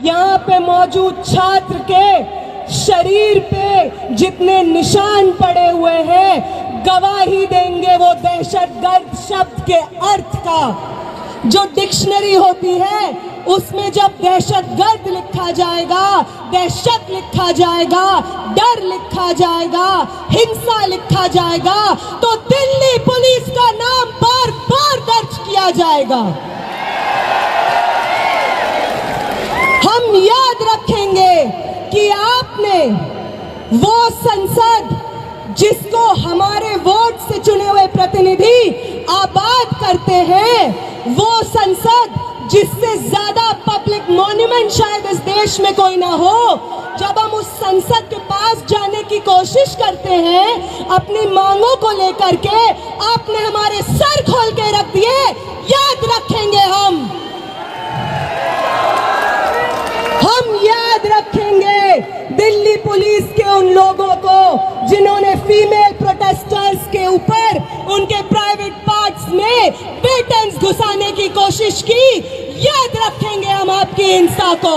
यहाँ पे मौजूद छात्र के शरीर पे जितने निशान पड़े हुए हैं गवाही देंगे वो दहशतगर्द शब्द के अर्थ का। जो डिक्शनरी होती है उसमें जब दहशतगर्द लिखा जाएगा, दहशत लिखा जाएगा, डर लिखा जाएगा, हिंसा लिखा जाएगा, तो दिल्ली पुलिस का नाम बार बार दर्ज किया जाएगा। हम याद रखेंगे कि आपने वो संसद जिसको हमारे वोट से चुने हुए प्रतिनिधि आबाद करते हैं, वो संसद जिससे ज्यादा पब्लिक मॉन्यूमेंट शायद इस देश में कोई ना हो, जब हम उस संसद के पास जाने की कोशिश करते हैं अपनी मांगों को लेकर के, आपने हमारे सर खोल के रख दिए। याद रखेंगे हम याद रखेंगे दिल्ली पुलिस के उन लोगों को जिन्होंने फीमेल प्रोटेस्टर्स के ऊपर उनके प्राइवेट पार्ट्स में बेटन्स घुसाने की कोशिश की। याद रखेंगे हम आपकी हिंसा को।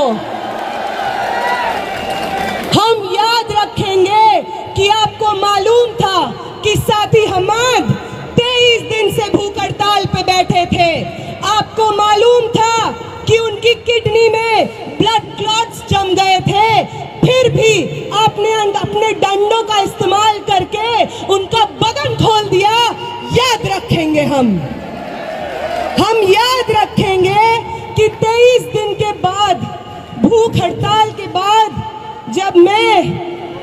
हम याद रखेंगे कि आपको मालूम था कि साथी हमाद 23 दिन से भूख हड़ताल पे बैठे थे। आपको मालूम था कि उनकी किडनी में ब्लड क्लॉट्स जम गए थे, फिर भी आपने अपने डंडों का इस्तेमाल करके उनका बदन खोल दिया। याद रखेंगे हम याद रखेंगे कि 23 दिन के बाद, भूख हड़ताल के बाद, जब मैं,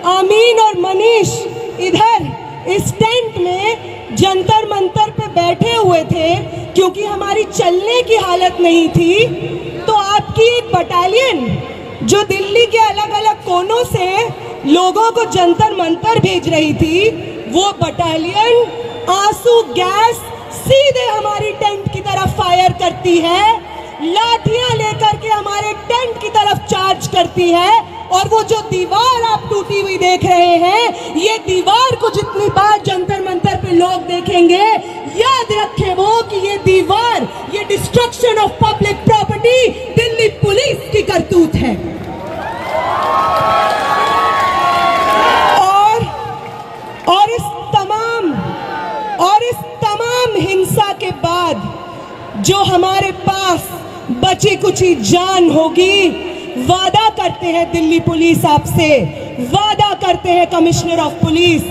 आमीन और मनीष इधर इस टेंट में जंतर मंतर पे बैठे हुए थे क्योंकि हमारी चलने की हालत नहीं थी, तो आपकी एक बटालियन जो दिल्ली के अलग अलग कोनों से लोगों को जंतर मंतर भेज रही थी, वो बटालियन आंसू गैस सीधे हमारी टेंट की तरफ फायर करती है, लाठियां लेकर के हमारे टेंट की तरफ चार्ज करती है। और वो जो दीवार आप टूटी हुई देख रहे हैं, ये दीवार को जितनी बार जंतर मंतर पे लोग देखेंगे, याद रखें वो कि ये दीवार, ये destruction of public property Delhi police की करतूत है। और इस तमाम हिंसा के बाद जो हमारे पास बची कुची जान होगी, वादा करते हैं दिल्ली पुलिस आपसे, वादा करते हैं कमिश्नर ऑफ पुलिस,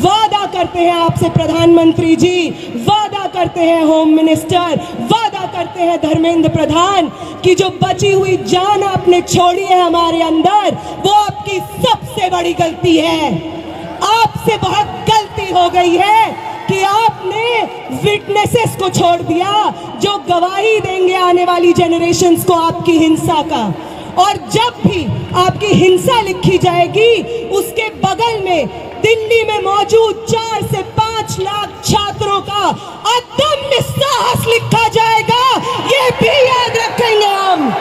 वादा करते हैं आपसे प्रधानमंत्री जी, वादा करते हैं होम मिनिस्टर, वादा करते हैं धर्मेंद्र प्रधान कि जो बची हुई जान आपने छोड़ी है हमारे अंदर, वो आपकी सबसे बड़ी गलती है। आपसे बहुत गलती हो गई है कि आपने विटनेसेस को छोड़ दिया जो गवाही देंगे आने वाली जनरेशन्स को आपकी हिंसा का। और जब भी आपकी हिंसा लिखी जाएगी, उसके बगल में दिल्ली में मौजूद 4 से 5 लाख छात्रों का अदम्य साहस लिखा जाएगा। ये भी याद रखेंगे हम।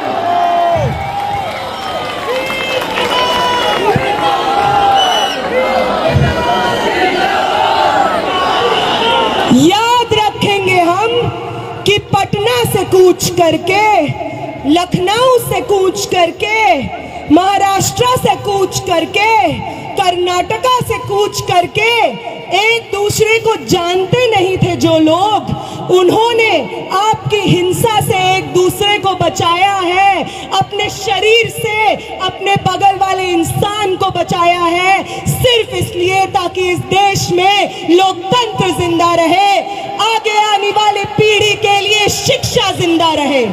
याद रखेंगे हम कि पटना से कूच करके, लखनऊ से कूच करके, महाराष्ट्र से कूच करके, कर्नाटका से कूच करके एक दूसरे को जानते नहीं थे जो लोग, उन्होंने आपकी हिंसा से एक दूसरे को बचाया है, अपने शरीर से अपने बगल वाले इंसान को बचाया है, सिर्फ इसलिए ताकि इस देश में लोकतंत्र जिंदा रहे, आगे आने वाली पीढ़ी के लिए शिक्षा जिंदा रहे।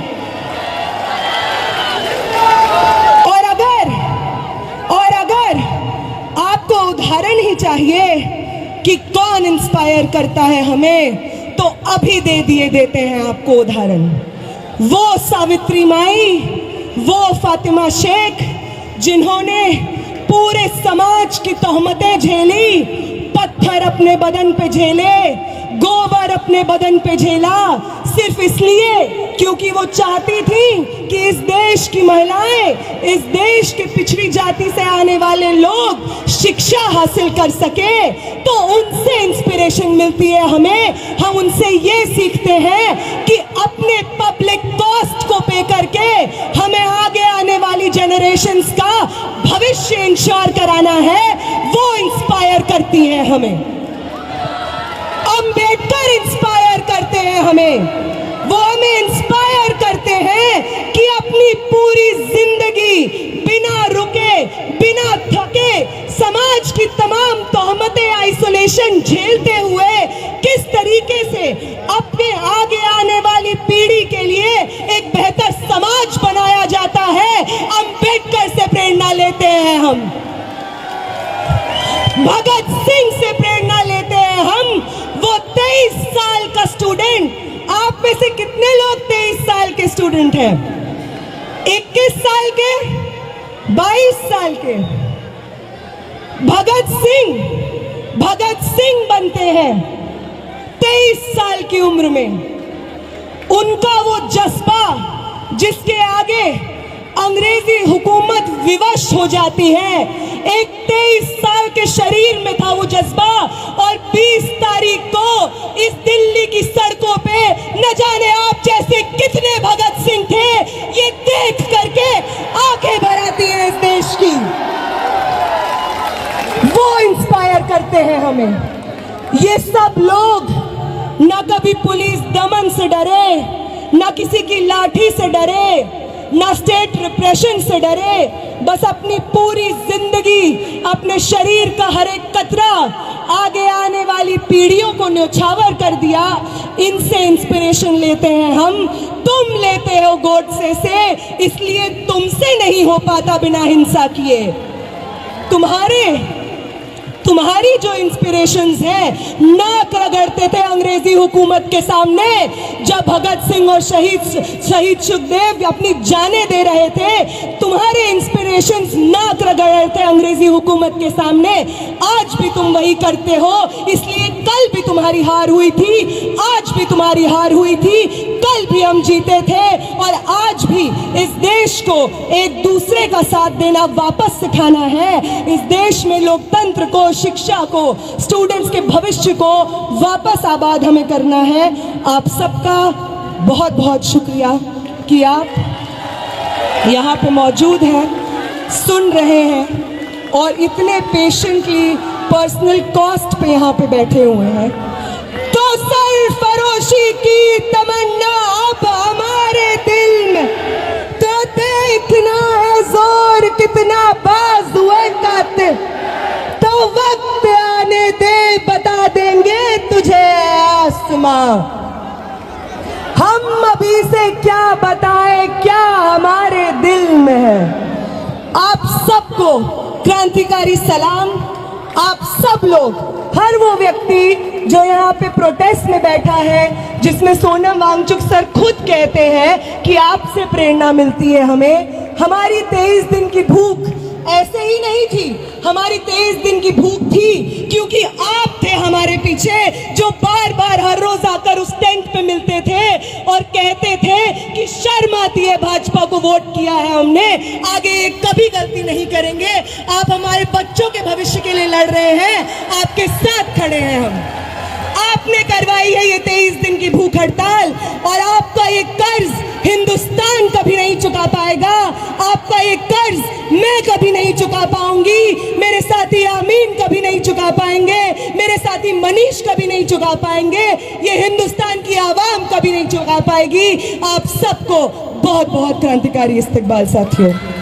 और अगर आपको उदाहरण ही चाहिए कि कौन इंस्पायर करता है हमें, तो अभी देते हैं आपको उदाहरण। वो सावित्री माई, वो फातिमा शेख जिन्होंने पूरे समाज की तोहमतें झेली, पत्थर अपने बदन पे झेले, गोबर अपने बदन पे झेला, सिर्फ इसलिए क्योंकि वो चाहती थी कि इस देश की महिलाएं, इस देश के पिछड़ी जाति से आने वाले लोग शिक्षा हासिल कर सके। तो उनसे इंस्पिरेशन मिलती है हमें। हम उनसे ये सीखते हैं कि अपने पब्लिक कॉस्ट को पे करके हमें आगे आने वाली जनरेशन जनरेशंस का भविष्य इंश्योर कराना है, वो इंस्पायर करती हैं हमें। अंबेडकर इंस्पायर करते हैं हमें, वो हमें इंस्पायर करते हैं कि अपनी पूरी जिंदगी बिना रुके, बिना थके, समाज की तमाम तोहमतें, आइसोलेशन झेलते हुए किस तरीके से अपने आगे आने वाली पीढ़ी के लिए एक बेहतर समाज बनाया जाता है, अंबेडकर से प्रेरणा लेते हैं हम, भगत सिंह से प्रेरणा लेते हैं हम। वो 23 साल का स्टूडेंट, आप में से कितने लोग 23 साल के स्टूडेंट हैं? 21 साल के, 22 साल के? भगत सिंह बनते हैं 23 साल की उम्र में। उनका वो जज्बा जिसके आगे अंग्रेजी हुकूमत विवश हो जाती है, एक 23 साल के शरीर में था वो जज्बा। और 20 तारीख को इस दिल्ली की सड़कों पे न जाने आप जैसे कितने भगत सिंह थे, ये देख करके आंखें भर आती हैं इस देश की। वो इंस्पायर करते हैं हमें। ये सब लोग ना कभी पुलिस दमन से डरे, ना किसी की लाठी से डरे, ना स्टेट रिप्रेशन से डरे, बस अपनी पूरी जिंदगी, अपने शरीर का हर एक कतरा आगे आने वाली पीढ़ियों को न्योछावर कर दिया। इनसे इंस्पिरेशन लेते हैं हम। तुम लेते हो गोडसे से, इसलिए तुमसे नहीं हो पाता बिना हिंसा किए। तुम्हारी जो इंस्पिरेशंस हैं, नाक रगड़ते थे अंग्रेजी हुकूमत के सामने जब भगत सिंह और शहीद सुखदेव अपनी जानें दे रहे थे। तुम्हारे इंस्पिरेशंस नाक रगड़ रहे थे अंग्रेजी हुकूमत के सामने। आज भी तुम वही करते हो, इसलिए कल भी तुम्हारी हार हुई थी, आज भी तुम्हारी हार हुई थी, कल भी हम जीते थे। और आज भी इस देश को एक दूसरे का साथ देना वापस सिखाना है। इस देश में लोकतंत्र को, शिक्षा को, स्टूडेंट्स के भविष्य को वापस आबाद हमें करना है। आप सबका बहुत बहुत शुक्रिया कि आप यहाँ पे मौजूद हैं, सुन रहे हैं और इतने पेशेंटली पर्सनल कॉस्ट पे यहाँ पे बैठे हुए हैं। तो सरफरोशी की तमन्ना अब हमारे दिल में, तो देखना है जोर कितना बाजुए कातिल, तो वक्त आने दे बता देंगे तुझे आसमां। हम अभी से क्या बताएं, क्या हमारे दिल में है। आप सबको क्रांतिकारी सलाम। आप सब लोग, हर वो व्यक्ति जो यहाँ पे प्रोटेस्ट में बैठा है, जिसमें सोनम वांगचुक सर खुद कहते हैं कि आपसे प्रेरणा मिलती है हमें। हमारी 23 दिन की भूख ऐसे ही नहीं थी, हमारी 23 दिन की भूख थी क्योंकि आप थे हमारे पीछे, जो बार बार हर रोज आकर उस टेंट पे मिलते थे और कहते थे कि शर्म आती है, भाजपा को वोट किया है हमने, आगे ये कभी गलती नहीं करेंगे। आप हमारे बच्चों के भविष्य के लिए लड़ रहे हैं, आपके साथ खड़े हैं हम। आपने करवाई है ये 23 दिन की भूख हड़ताल, और आपका ये कर्ज हिंदुस्तान कभी नहीं चुका पाएगा। आपका ये कर्ज मैं कभी नहीं चुका पाऊंगी, मेरे साथी आमीन कभी नहीं चुका पाएंगे, मेरे साथी मनीष कभी नहीं चुका पाएंगे, ये हिंदुस्तान की आवाम कभी नहीं चुका पाएगी। आप सबको बहुत बहुत क्रांतिकारी इस्तकबाल साथियों।